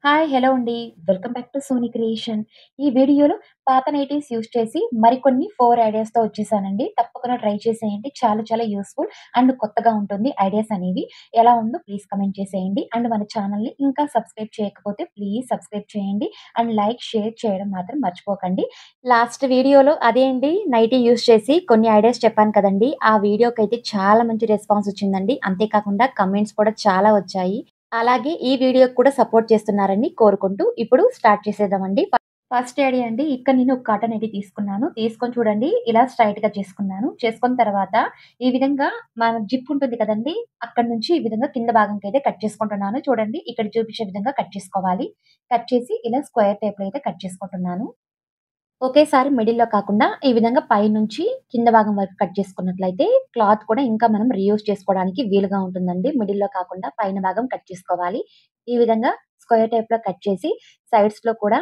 Hi! Hello అండి. Welcome back to Sony creation. ఈ వీడియోలో పాత నైటీస్ యూజ్ చేసి మరికొన్ని 4 ఐడియాస్‌తో వచ్చేసానండి. తప్పకుండా ట్రై చేసేయండి. చాలా చాలా యూజ్‌ఫుల్ అండ్ కొత్తగా ఉంటుంది ఐడియాస్ అనేవి. ఎలా ఉందో ప్లీజ్ కామెంట్ చేసేయండి. అండ్ మన ఛానల్‌ని ఇంకా సబ్స్క్రైబ్ చేయకపోతే ప్లీజ్ సబ్స్క్రైబ్ చేయండి. అండ్ లైక్, షేర్ చేయడం మాత్రం మర్చిపోకండి. లాస్ట్ వీడియోలో అదే అండి నైటీ యూజ్ చేసి కొన్ని ఐడియాస్ చెప్పాను కదండీ! ఆ వీడియోకైతే చాలా మంచి రెస్పాన్స్ వచ్చిందండి. అంతే కాకుండా కామెంట్స్ కూడా చాలా వచ్చాయి. అలాగే ఈ వీడియోకి కూడా సపోర్ట్ చేస్తున్నారని కోరుకుంటూ ఇప్పుడు స్టార్ట్ చేసేద్దామండి. ఫస్ట్ ఐడియా అండి. ఇక్కడ నేను ఒక కాటన్ నైటీ తీసుకున్నాను. తీసుకొని చూడండి ఇలా స్ట్రెయిట్‌గా చేసుకున్నాను. చేసుకున్న తర్వాత ఈ విధంగా మన జిప్ ఉంటుంది కదండీ! అక్కడి నుంచి ఈ విధంగా కింద భాగంకైతే కట్ చేసుకుంటున్నాను. చూడండి ఇక్కడ చూపించే విధంగా కట్ చేసుకోవాలి. కట్ చేసి ఇలా స్క్వేర్ టేప్‌లో అయితే కట్ చేసుకుంటున్నాను. ఒకేసారి మిడిల్‌లో కాకుండా ఈ విధంగా పైనుంచి కింద భాగం వరకు కట్ చేసుకున్నట్లయితే క్లాత్ కూడా ఇంకా మనం రీయూజ్ చేసుకోవడానికి వీలుగా ఉంటుందండి. మిడిల్‌లో కాకుండా పైన భాగం కట్ చేసుకోవాలి. ఈ విధంగా స్క్వేర్ టైప్‌లో కట్ చేసి సైడ్స్‌లో కూడా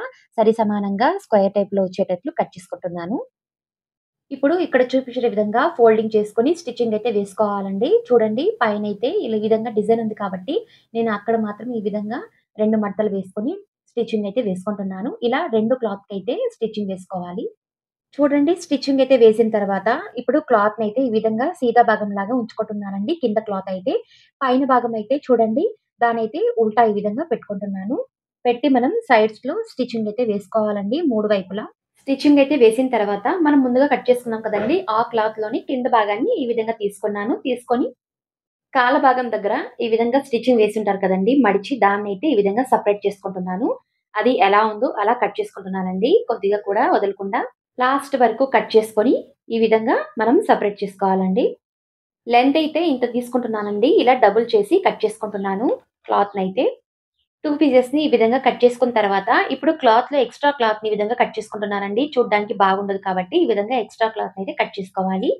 సమానంగా స్క్వేర్ టైప్‌లో వచ్చేటట్లు కట్ చేసుకుంటున్నాను. ఇప్పుడు ఇక్కడ చూపించిన విధంగా ఫోల్డింగ్ చేసుకొని స్టిచ్చింగ్ అయితే వేసుకోవాలండి. చూడండి పైనైతే ఇలా ఈ విధంగా డిజైన్ ఉంది కాబట్టి నేను అక్కడ మాత్రం ఈ విధంగా 2 మడతలు వేసుకొని స్టిచ్చింగ్ అయితే వేసుకుంటున్నాను. ఇలా 2 క్లాత్‌కైతే స్టిచ్చింగ్ వేసుకోవాలి. చూడండి స్టిచ్చింగ్ అయితే వేసిన తర్వాత, ఇప్పుడు క్లాత్‌నయితే ఈ విధంగా సీదా భాగంలాగా ఉంచుకుంటున్నానండి. కింద క్లాత్ అయితే. పైన భాగం అయితే చూడండి, దానైతే ఉల్టా ఈ విధంగా పెట్టుకుంటున్నాను. పెట్టి మనం సైడ్స్‌లో స్టిచ్చింగ్ అయితే వేసుకోవాలండి 3 వైపులా. స్టిచ్చింగ్ అయితే వేసిన తర్వాత, మనం ముందుగా కట్ చేసుకున్నాం కదండీ! ఆ క్లాత్‌లోని కింద భాగాన్ని ఈ విధంగా తీసుకున్నాను. తీసుకొని కాళ్ళ భాగం దగ్గర ఈ విధంగా స్టిచ్చింగ్ వేసుంటారు కదండీ! మడిచి దాన్నైతే ఈ విధంగా సెపరేట్ చేసుకుంటున్నాను. అది ఎలా ఉందో అలా కట్ చేసుకుంటున్నానండి. కొద్దిగా కూడా వదలకుండా. లాస్ట్ వరకు కట్ చేసుకొని, ఈ విధంగా మనం సెపరేట్ చేసుకోవాలండి. లెంత్ అయితే ఇంత తీసుకుంటున్నానండి. ఇలా డబుల్ చేసి కట్ చేసుకుంటున్నాను క్లాత్‌నైతే. 2 పీసెస్‌ని ఈ విధంగా కట్ చేసుకున్న తర్వాత, ఇప్పుడు క్లాత్‌లో ఎక్స్‌ట్రా క్లాత్‌ని ఈ విధంగా కట్ చేసుకుంటున్నానండి. చూడ్డానికి బాగుండదు కాబట్టి, ఈ విధంగా ఎక్స్‌ట్రా క్లాత్‌నైతే కట్ చేసుకోవాలి.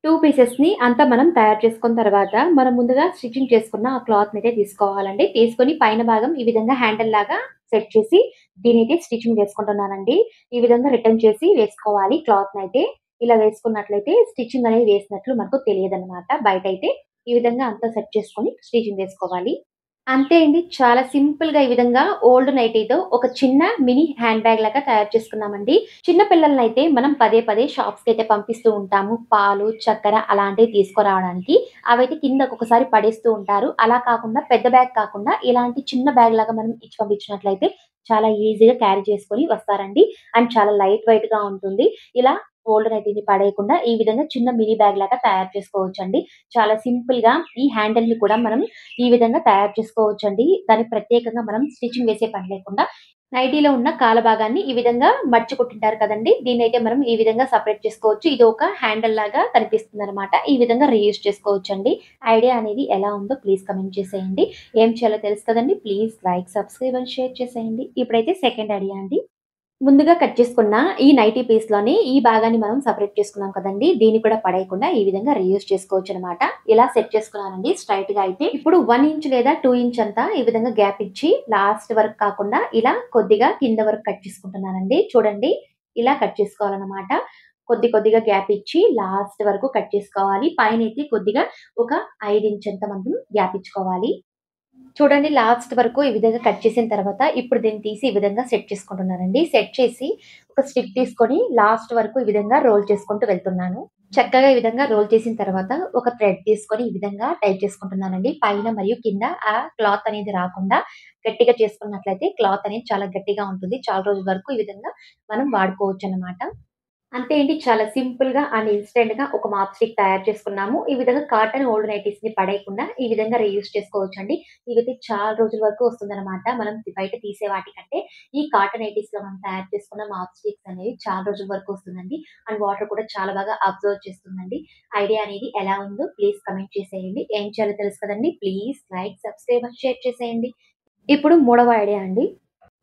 2 పీసెస్‌ని అంతా మనం తయారు చేసుకున్న తర్వాత, మనం ముందుగా స్టిచ్చింగ్ చేసుకున్న ఆ క్లాత్‌నైతే తీసుకోవాలండి. తీసుకొని పైన భాగం ఈ విధంగా హ్యాండిల్‌లాగా సెట్ చేసి, దీనైతే స్టిచ్చింగ్ వేసుకుంటున్నానండి. ఈ విధంగా రిటర్న్ చేసి వేసుకోవాలి క్లాత్‌నైతే. ఇలా వేసుకున్నట్లయితే స్టిచ్చింగ్ అనేది వేసినట్లు మనకు తెలియదనమాట. బయటైతే ఈ విధంగా అంతా సెట్ చేసుకొని స్టిచ్చింగ్ వేసుకోవాలి. అంతే అండి. చాలా సింపుల్‌గా ఈ విధంగా ఓల్డ్ నైటీతో ఒక చిన్న మినీ హ్యాండ్ బ్యాగ్ లాగా తయారు చేసుకున్నామండి. చిన్న పిల్లలనైతే మనం పదే పదే షాప్స్‌కైతే పంపిస్తూ ఉంటాము. పాలు, చక్కెర అలాంటివి తీసుకురావడానికి. అవైతే కింద ఒక్కొక్కసారి పడేస్తూ ఉంటారు. అలా కాకుండా పెద్ద బ్యాగ్ కాకుండా ఇలాంటి చిన్న బ్యాగ్ లాగా మనం ఇచ్చి పంపించినట్లయితే చాలా ఈజీగా క్యారీ చేసుకొని వస్తారండి. అండ్ చాలా లైట్ వెయిట్‌గా ఉంటుంది. ఇలా ఓల్డ్ నైటీని పడేయకుండా ఈ విధంగా చిన్న మినీ బ్యాగ్ లాగా తయారు చేసుకోవచ్చండి. చాలా సింపుల్‌గా ఈ హ్యాండిల్‌ని కూడా మనం ఈ విధంగా తయారు చేసుకోవచ్చండి. దానికి ప్రత్యేకంగా మనం స్టిచ్చింగ్ వేసే పని లేకుండా నైటీలో ఉన్న కాళ్ళ భాగాన్ని ఈ విధంగా మడిచి కుట్టింటారు కదండీ! దీన్నైతే మనం ఈ విధంగా సెపరేట్ చేసుకోవచ్చు. ఇది ఒక హ్యాండిల్ లాగా కనిపిస్తుందనమాట. ఈ విధంగా రీయూజ్ చేసుకోవచ్చండి. ఐడియా అనేది ఎలా ఉందో ప్లీజ్ కామెంట్ చేసేయండి. ఏం చేయాలో తెలుసు కదండీ! Please like, subscribe and share చేసేయండి. ఇప్పుడైతే సెకండ్ ఐడియా అండి. ముందుగా కట్ చేసుకున్న ఈ నైటీ పీస్‌లోని ఈ భాగాన్ని మనం సెపరేట్ చేసుకున్నాం కదండీ! దీన్ని కూడా పడేయకుండా ఈ విధంగా రీయూజ్ చేసుకోవచ్చనమాట. ఇలా సెట్ చేసుకున్నానండి స్ట్రెయిట్‌గా అయితే. ఇప్పుడు 1 ఇంచ్ లేదా 2 ఇంచ్ అంతా ఈ విధంగా గ్యాప్ ఇచ్చి లాస్ట్ వరకు కాకుండా ఇలా కొద్దిగా కింద వరకు కట్ చేసుకుంటున్నానండి. చూడండి ఇలా కట్ చేసుకోవాలనమాట. కొద్దిగా గ్యాప్ ఇచ్చి లాస్ట్ వరకు కట్ చేసుకోవాలి. పైనైతే కొద్దిగా ఒక 5 ఇంచ్ అంత మనం గ్యాప్ ఇచ్చుకోవాలి. చూడండి లాస్ట్ వరకు ఈ విధంగా కట్ చేసిన తర్వాత, ఇప్పుడు దీన్ని తీసి ఈ విధంగా సెట్ చేసుకుంటున్నానండి. సెట్ చేసి ఒక స్టిక్ తీసుకొని లాస్ట్ వరకు ఈ విధంగా రోల్ చేసుకుంటూ వెళ్తున్నాను. చక్కగా ఈ విధంగా రోల్ చేసిన తర్వాత, ఒక థ్రెడ్ తీసుకొని ఈ విధంగా టైట్ చేసుకుంటున్నానండి. పైన మరియు కింద ఆ క్లాత్ అనేది రాకుండా గట్టిగా చేసుకున్నట్లయితే క్లాత్ అనేది చాలా గట్టిగా ఉంటుంది. చాలా రోజుల వరకు ఈ విధంగా మనం వాడుకోవచ్చనమాట. అంతే అండి. చాలా సింపుల్‌గా అండ్ ఇన్‌స్టంట్‌గా ఒక మాప్ స్టిక్ తయారు చేసుకున్నాము. ఈ విధంగా కాటన్ ఓల్డ్ నైటీస్‌ని పడేయకుండా ఈ విధంగా రీయూజ్ చేసుకోవచ్చండి. ఇవైతే చాలా రోజుల వరకు వస్తుందనమాట. మనం బయట తీసే వాటికంటే ఈ కాటన్ నైటీస్‌లో మనం తయారు చేసుకున్న మాప్ స్టిక్స్ అనేవి చాలా రోజుల వరకు వస్తుందండి. అండ్ వాటర్ కూడా చాలా బాగా అబ్జర్వ్ చేస్తుందండి. ఐడియా అనేది ఎలా ఉందో ప్లీజ్ కామెంట్ చేసేయండి. ఏం చేయాలో తెలుసు కదండీ! Please like, subscribe and share చేసేయండి. ఇప్పుడు మూడవ ఐడియా అండి.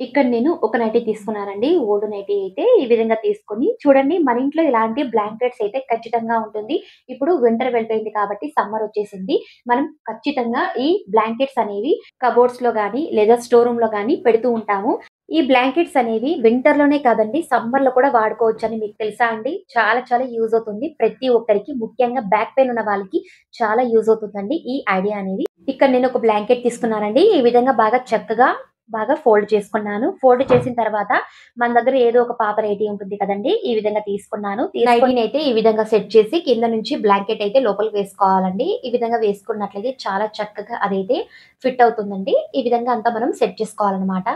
ఇక్కడ నేను ఒక నైటీ తీసుకున్నానండి. ఓల్డ్ నైటీ అయితే ఈ విధంగా తీసుకొని చూడండి మన ఇంట్లో ఇలాంటి బ్లాంకెట్స్ అయితే ఖచ్చితంగా ఉంటుంది. ఇప్పుడు వింటర్ వెళ్ళిపోయింది కాబట్టి సమ్మర్ వచ్చేసింది. మనం ఖచ్చితంగా ఈ బ్లాంకెట్స్ అనేవి కబోర్డ్స్‌లో గాని, లేదా స్టోర్ రూమ్‌లో గాని పెడుతూ ఉంటాము. ఈ బ్లాంకెట్స్ అనేవి వింటర్‌లోనే కాదండి సమ్మర్‌లో కూడా వాడుకోవచ్చని మీకు తెలుసా అండి? చాలా చాలా యూజ్ అవుతుంది. ప్రతి ఒక్కరికి ముఖ్యంగా బ్యాక్ పెయిన్ ఉన్న వాళ్ళకి చాలా యూజ్ అవుతుందండి ఈ ఐడియా అనేది. ఇక్కడ నేను ఒక బ్లాంకెట్ తీసుకున్నానండి. ఈ విధంగా బాగా చక్కగా బాగా ఫోల్డ్ చేసుకున్నాను. ఫోల్డ్ చేసిన తర్వాత మన దగ్గర ఏదో ఒక పాత నైటీ ఉంటుంది కదండీ! ఈ విధంగా తీసుకున్నాను. నైటీనైతే ఈ విధంగా సెట్ చేసి కింద నుంచి బ్లాంకెట్ అయితే లోపలికి వేసుకోవాలండి. ఈ విధంగా వేసుకున్నట్లయితే చాలా చక్కగా అదైతే ఫిట్ అవుతుందండి. ఈ విధంగా అంతా మనం సెట్ చేసుకోవాలనమాట.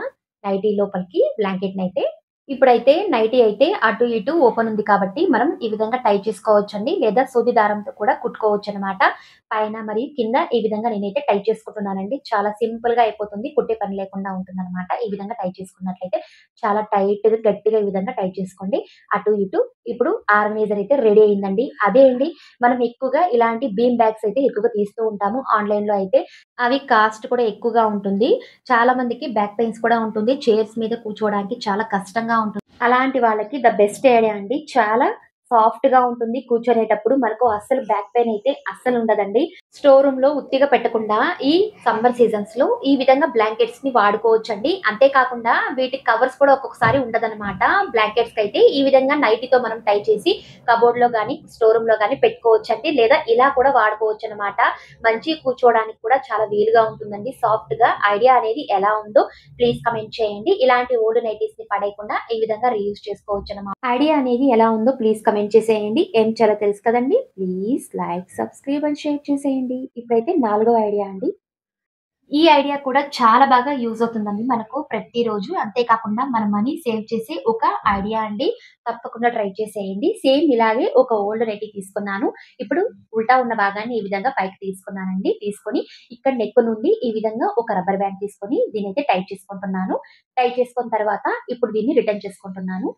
నైటీ లోపలికి బ్లాంకెట్‌నైతే. ఇప్పుడైతే నైటీ అయితే అటు ఇటు ఓపెన్ ఉంది కాబట్టి మనం ఈ విధంగా టై చేసుకోవచ్చండి. లేదా సూది దారంతో కూడా కుట్టుకోవచ్చనమాట. పైన మరియు కింద ఈ విధంగా నేనైతే టై చేసుకుంటున్నానండి. చాలా సింపుల్‌గా అయిపోతుంది. కుట్టే పని లేకుండా ఉంటుందనమాట. ఈ విధంగా టై చేసుకున్నట్లయితే చాలా టైట్‌గా, గట్టిగా ఈ విధంగా టై చేసుకోండి. అటు ఇటు ఇప్పుడు ఆర్గనైజర్ అయితే రెడీ అయిందండి. అదే అండి మనం ఎక్కువగా ఇలాంటి బీమ్ బ్యాగ్స్ అయితే ఎక్కువగా తీస్తూ ఉంటాము ఆన్‌లైన్‌లో అయితే. అవి కాస్ట్ కూడా ఎక్కువగా ఉంటుంది. చాలా మందికి బ్యాక్ పెయిన్స్ కూడా ఉంటుంది. చైర్స్ మీద కూర్చోవడానికి చాలా కష్టంగా ఉంటుంది. అలాంటి వాళ్ళకి ద బెస్ట్ ఐడియా అండి. చాలా సాఫ్ట్‌గా ఉంటుంది కూర్చొనేటప్పుడు. మనకు అస్సలు బ్యాక్ పెయిన్ అయితే అస్సలుండదండి. స్టోర్ రూమ్‌లో ఉత్తిగా పెట్టకుండా ఈ సమ్మర్ సీజన్స్‌లో ఈ విధంగా బ్లాంకెట్స్‌ని వాడుకోవచ్చండి. అంతే కాకుండా వీటికి కవర్స్ కూడా ఒక్కొక్కసారి ఉండదనమాట. బ్లాంకెట్స్‌కైతే ఈ విధంగా నైటీతో మనం టై చేసి కబోర్డ్‌లో గాని, స్టోర్ రూమ్‌లో గాని పెట్టుకోవచ్చండి. లేదా ఇలా కూడా వాడుకోవచ్చనమాట. మంచిగా కూర్చోవడానికి కూడా చాలా వీలుగా ఉంటుందండి సాఫ్ట్‌గా. ఐడియా అనేది ఎలా ఉందో ప్లీజ్ కామెంట్ చేయండి. ఇలాంటి ఓల్డ్ నైటీస్‌ని పడేయకుండా ఈ విధంగా రీయూజ్ చేసుకోవచ్చనమాట. ఐడియా అనేది ఎలా ఉందో ప్లీజ్ కామెంట్ చేసేయండి. ఏం చేయాలో తెలుసు కదండీ! Please like, subscribe and share చేసేయండి. ఇప్పుడైతే నాలుగో ఐడియా అండి. ఈ ఐడియా కూడా చాలా బాగా యూజ్ అవుతుందండి మనకు ప్రతిరోజు. అంతే కాకుండా మన మనీ సేవ్ చేసే ఒక ఐడియా అండి. తప్పకుండా ట్రై చేసేయండి. సేమ్ ఇలాగే ఒక ఓల్డ్ నైటీ తీసుకున్నాను. ఇప్పుడు ఉల్టా ఉన్న భాగాన్ని ఈ విధంగా పైకి తీసుకున్నానండి. తీసుకొని ఇక్కడ నెక్ నుండి ఈ విధంగా ఒక రబ్బర్ బ్యాండ్ తీసుకొని దీన్నైతే టైట్ చేసుకుంటున్నాను. టైట్ చేసుకున్న తర్వాత ఇప్పుడు దీన్ని రిటర్న్ చేసుకుంటున్నాను.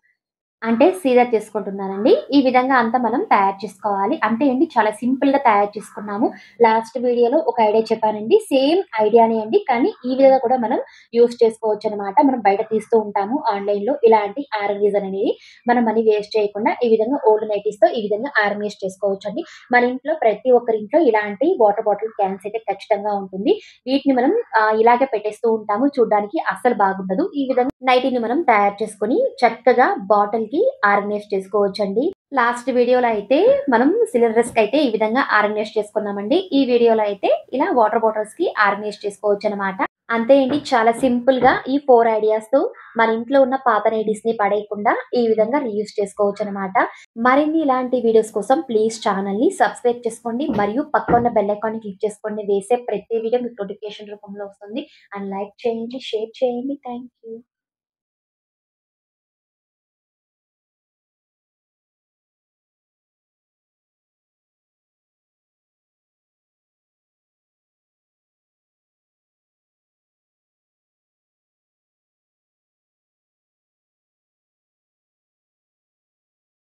అంటే సీదా చేసుకుంటున్నానండి. ఈ విధంగా అంతా మనం తయారు చేసుకోవాలి. అంటే అండి చాలా సింపుల్‌గా తయారు చేసుకున్నాము. లాస్ట్ వీడియోలో ఒక ఐడియా చెప్పానండి. సేమ్ ఐడియానే అండి. కానీ ఈ విధంగా కూడా మనం యూజ్ చేసుకోవచ్చనమాట. మనం బయట తీస్తూ ఉంటాము ఆన్‌లైన్‌లో ఇలాంటి ఆర్గనైజర్ అనేది. మన మనీ వేస్ట్ చేయకుండా ఈ విధంగా ఓల్డ్ నైటీస్‌తో ఈ విధంగా ఆర్గనైజ్ చేసుకోవచ్చండి. మన ఇంట్లో ప్రతి ఒక్కరి ఇంట్లో ఇలాంటి వాటర్ బాటిల్ క్యాన్స్ అయితే ఖచ్చితంగా ఉంటుంది. వీటిని మనం ఇలాగే పెట్టేస్తూ ఉంటాము. చూడ్డానికి అస్సలు బాగుండదు. ఈ విధంగా నైటీని మనం తయారు చేసుకొని చక్కగా బాటిల్‌కి ఆర్గనైజ్ చేసుకోవచ్చండి. లాస్ట్ వీడియోలో అయితే మనం సిలిండర్స్‌కైతే ఈ విధంగా ఆర్గనైజ్ చేసుకున్నామండి. ఈ వీడియోలో అయితే ఇలా వాటర్ బాటిల్స్‌కి ఆర్గనైజ్ చేసుకోవచ్చనమాట. అంతే అండి. చాలా సింపుల్‌గా ఈ 4 ఐడియాస్‌తో మన ఇంట్లో ఉన్న పాత నైటీస్‌ని పడేయకుండా ఈ విధంగా రీయూజ్ చేసుకోవచ్చనమాట. మరిన్ని ఇలాంటి వీడియోస్ కోసం ప్లీజ్ ఛానెల్‌ని సబ్స్క్రైబ్ చేసుకోండి. మరియు పక్కన బెల్ ఐకాన్‌ని క్లిక్ చేసుకోండి. వేసే ప్రతి వీడియో మీకు నోటిఫికేషన్ రూపంలో వస్తుంది. అండ్ లైక్ చేయండి, షేర్ చేయండి. Thank you.